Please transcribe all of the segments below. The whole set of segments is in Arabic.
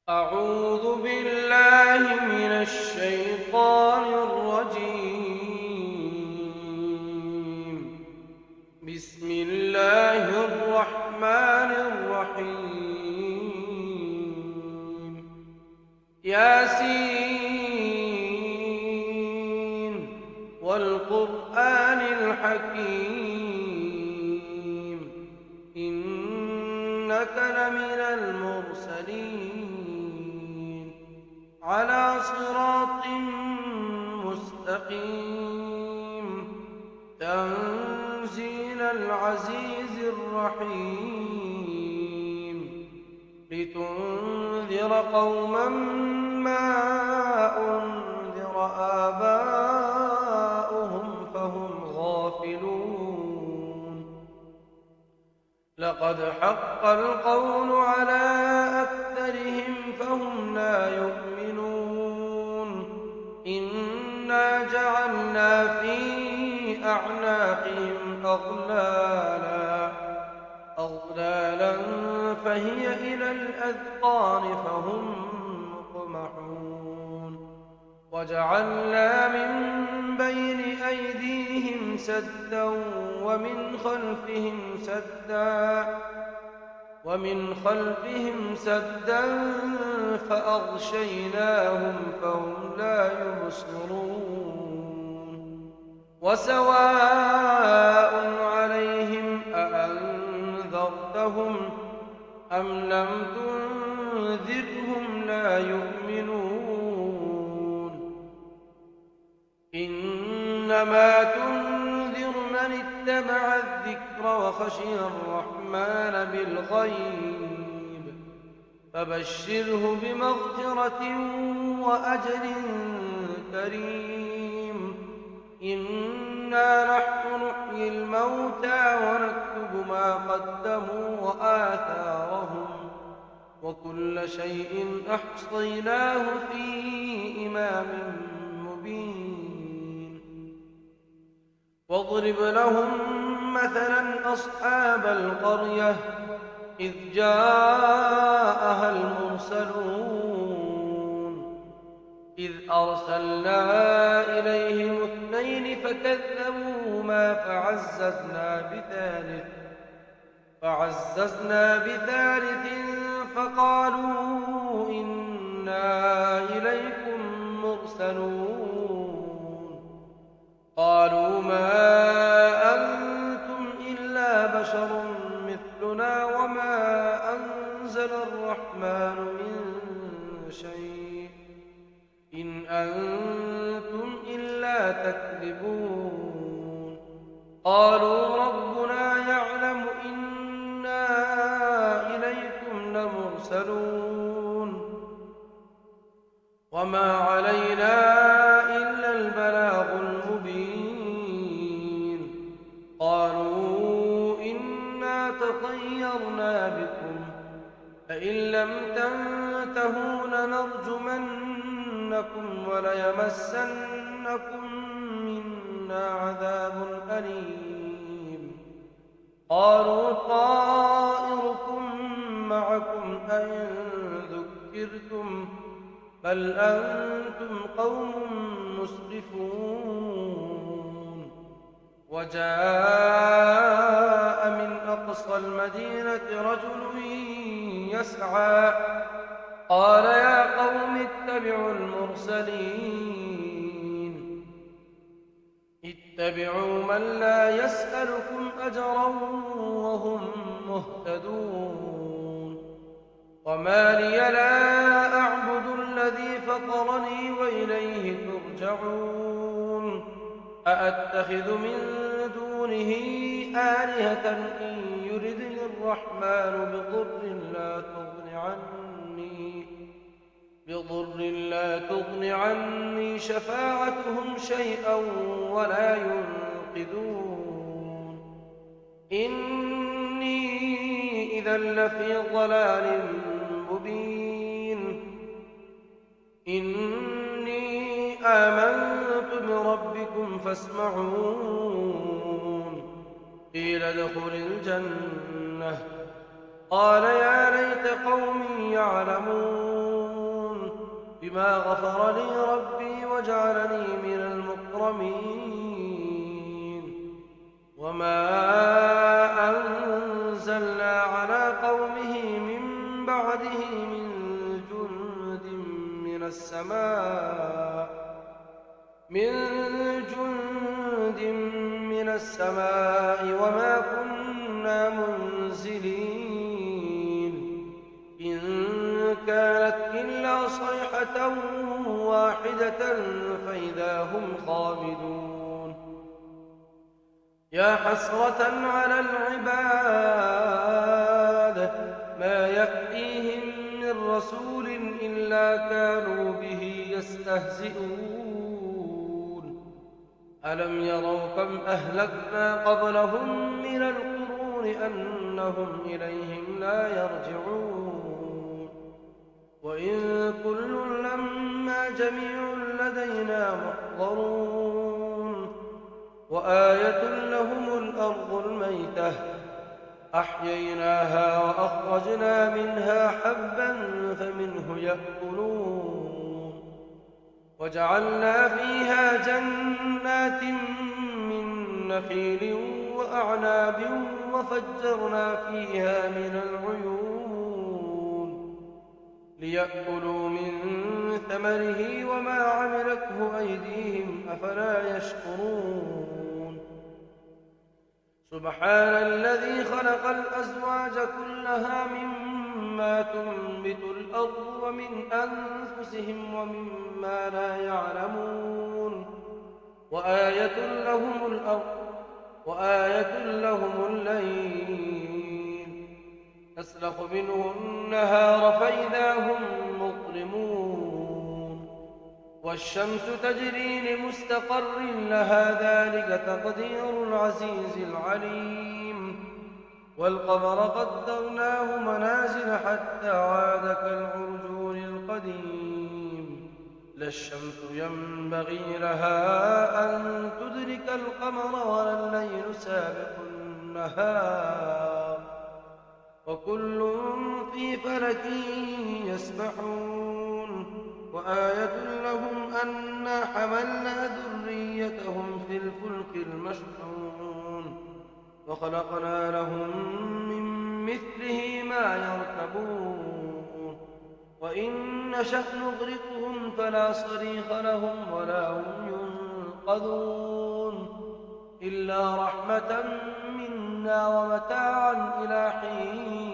أعوذ بالله من الشيطان الرجيم. بسم الله الرحمن الرحيم. ياسين والقرآن الحكيم إنك لمن المرسلين على صراط مستقيم تنزيل العزيز الرحيم لتنذر قوما ما أنذر آباؤهم فهم غافلون. لقد حق القول على أكثرهم فهم لا يؤمنون. إنا جعلنا في أعناقهم أغلالا فهي إلى الأذقان فهم مقمحون. وجعلنا من بين أيديهم سدا ومن خلفهم سدا فأغشيناهم فهم لا يبصرون. وسواء عليهم أأنذرتهم أم لم تنذرهم لا يؤمنون. إنما تنذر من اتبع الذكر وخشي الرحمن بالغيب فبشره بمغفرة وأجر كريم. إنا نحن نحيي الموتى ونكتب ما قدموا وآثارهم وكل شيء أحصيناه في إمام مبين. واضرب لهم مثلا أصحاب القرية إذ جاءها المرسلون إذ أرسلنا إليهم 2 فكذبوهما فعززنا بثالث فقالوا إنا إليكم مرسلون. قالوا ما أنتم إلا بشر مثلنا وما أنزل الرحمن من شيء إن أنتم إلا تكذبون. قالوا ربنا يعلم إنا إليكم لمرسلون وما علينا إلا البلاغ المبين. قالوا إنا تطيرنا بكم فإن لم تنتهوا لنرجمنكم وليمسنكم منا عذاب أليم. قالوا طائركم معكم أئن ذكرتم بل أنتم قوم مسرفون. وجاء من أقصى المدينة رجل يسعى قال يا قوم اتبعوا المرسلين اتبعوا من لا يسألكم أجرا وهم مهتدون. وما لي لا أعبد الذي فطرني وإليه ترجعون. أأتخذ من دونه آلهة إن يردني الرحمن بضر لا تغن عني شفاعتهم شيئا ولا ينقذون. إني إذا لفي ضلال مبين. إني آمنت بربكم فاسمعون. قيل ادخل الجنة قال يا ليت قومي يعلمون. بما غفر لي ربي وجعلني من المكرمين وما أنزلنا على قومه من بعده من جند من السماء وما كنا منزلين إن كانت إلا صيحة واحدة فإذا هم خامدون يا حسرة على العباد ما يأتيهم من رسول إلا كانوا به يستهزئون ألم يروا كم أهلكنا قبلهم من القرون أنهم إليهم لا يرجعون وإن كل لما جميع لدينا محضرون وآية لهم الأرض الميتة أحييناها وأخرجنا منها حبا فمنه يأكلون وجعلنا فيها جنات من نخيل وأعناب وفجرنا فيها من العيون ليأكلوا من ثمره وما عملته أيديهم أفلا يشكرون سبحان الذي خلق الأزواج كلها مما تنبت الأرض ومن أنفسهم ومما لا يعلمون وآية لهم الليل نسلخ منه النهار فإذا هم مظلمون والشمس تجري لمستقر لها ذلك تقدير العزيز العليم والقمر قدرناه منازل حتى عاد كالعرجون القديم لا الشمس ينبغي لها أن تدرك القمر ولا الليل سابق النهار وكل في فلك يسبحون وآية لهم أنا حملنا ذريتهم في الفلك المشحون وخلقنا لهم من مثله ما يركبون وإن نشأ نغرقهم فلا صريخ لهم ولا هم ينقذون إلا رحمة منا ومتاعا إلى حين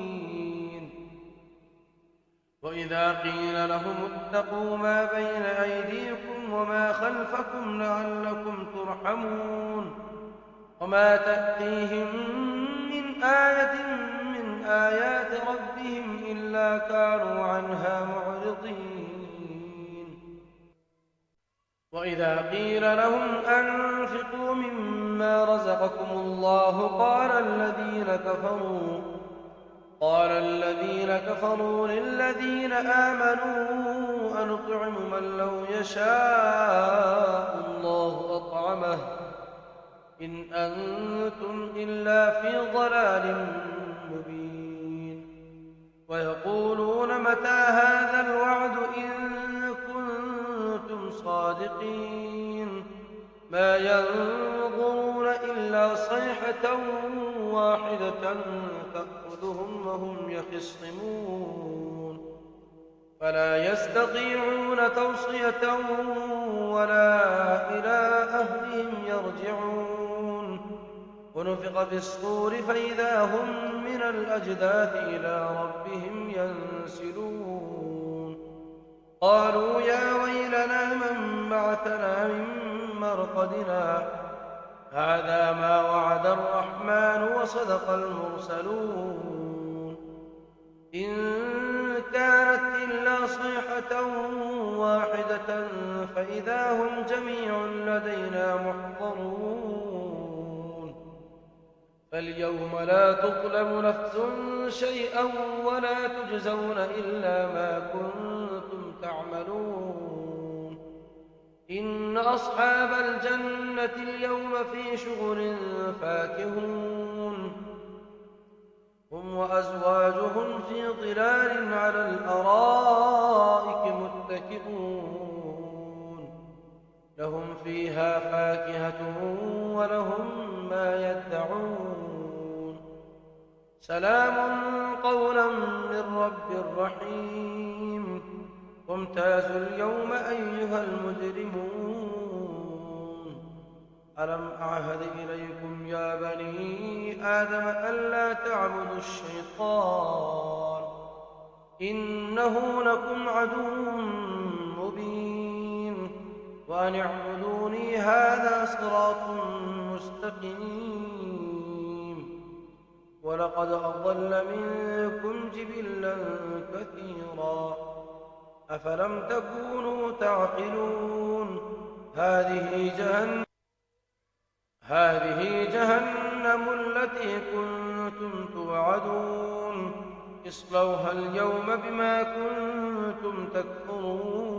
وإذا قيل لهم اتقوا ما بين أيديكم وما خلفكم لعلكم ترحمون وما تأتيهم من آية من آيات ربهم إلا كانوا عنها معرضين وإذا قيل لهم أنفقوا مما رزقكم الله قال الذين كفروا للذين آمنوا أنطعم من لو يشاء الله أطعمه إن أنتم إلا في ضلال مبين ويقولون متى هذا الوعد إن كنتم صادقين ما ينظرون إلا صيحة واحدة تأخذهم وهم يخصمون فلا يستطيعون توصية ولا إلى أهلهم يرجعون ونفخ في الصور فإذا هم من الأجداث إلى ربهم ينسلون قالوا يا ويلنا من بعثنا من مرقدنا هذا ما وعد الرحمن وصدق المرسلون إن كانت إلا صيحة واحدة فإذا هم جميع لدينا محضرون فاليوم لا تظلم نفس شيئا ولا تجزون إلا ما كنتم تعملون إن أصحاب الجنة اليوم في شغل فاكهون هم وأزواجهم في ظلال على الأرائك متكئون فيها فاكهة ولهم ما يدعون سلام قولا من رب رحيم وامتازوا اليوم أيها المجرمون ألم أعهد إليكم يا بني آدم ألا تعبدوا الشيطان إنه لكم عدو مبين وأن اعبدوني هذا صراط مستقيم ولقد أضل منكم جبلا كثيرا أفلم تكونوا تعقلون هذه جهنم التي كنتم توعدون اصلوها اليوم بما كنتم تكفرون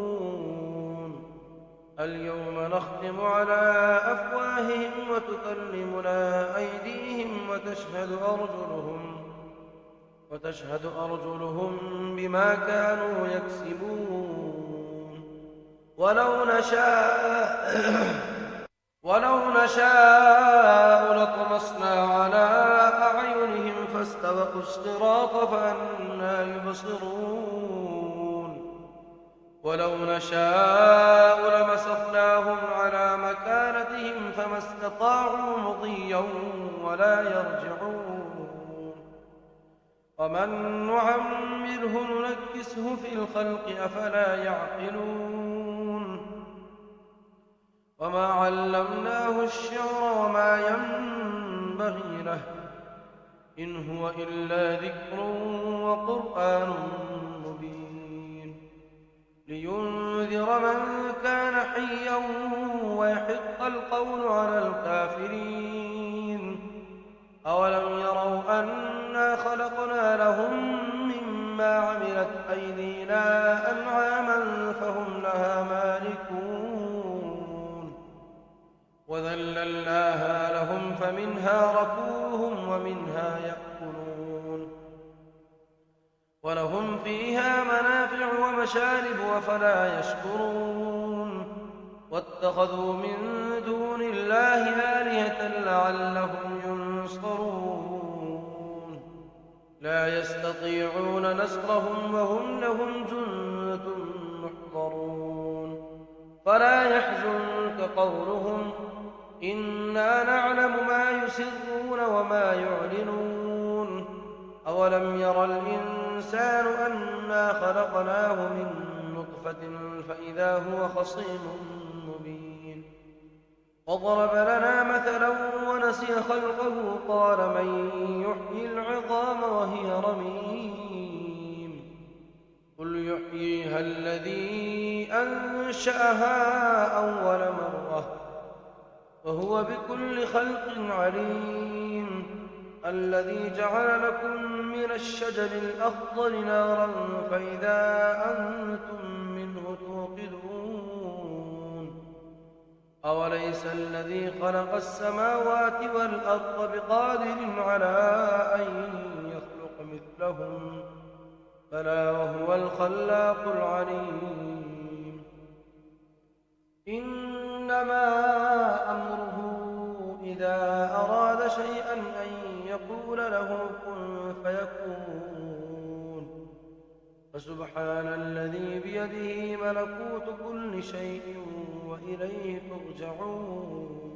اليوم نختم على أفواههم وتكلمنا أيديهم وتشهد أرجلهم بما كانوا يكسبون ولو نشاء لطمسنا على أعينهم فاستبقوا الصراط فأنى يبصرون ولو نشاء لمسخناهم على مكانتهم فما استطاعوا مضيا ولا يرجعون ومن نعمره ننكسه في الخلق أفلا يعقلون وما علمناه الشعر وما ينبغي له إن هو إلا ذكر وقرآن مبين لينذر من كان حيا ويحق القول على الكافرين أولم يروا أنا خلقنا لهم مما عملت أيدينا أنعاما فهم لها مالكون وذللناها لهم فمنها ركوبهم ومنها يأكلون ولهم فيها منافع ومشارب أفلا يشكرون واتخذوا من دون الله آلهة لعلهم ينصرون لا يستطيعون نصرهم وهم لهم جند محضرون فلا يحزنك قولهم إنا نعلم ما يسرون وما يعلنون أولم ير الإنسان أنا خلقناه من نطفة فإذا هو خصيم مبين وضرب لنا مثلا ونسي خلقه قال من يحيي العظام وهي رميم قل يحييها الذي أنشأها أول مرة وهو بكل خلق عليم الذي جعل لكم من الشجر الأخضر نارا فإذا أنتم منه توقدون أوليس الذي خلق السماوات والأرض بقادر على أن يخلق مثلهم بلى وهو الخلاق العليم إنما أمره إذا أراد شيئا أن يقول له كن فيكون فسبحان الذي بيده ملكوت كل شيء وإليه ترجعون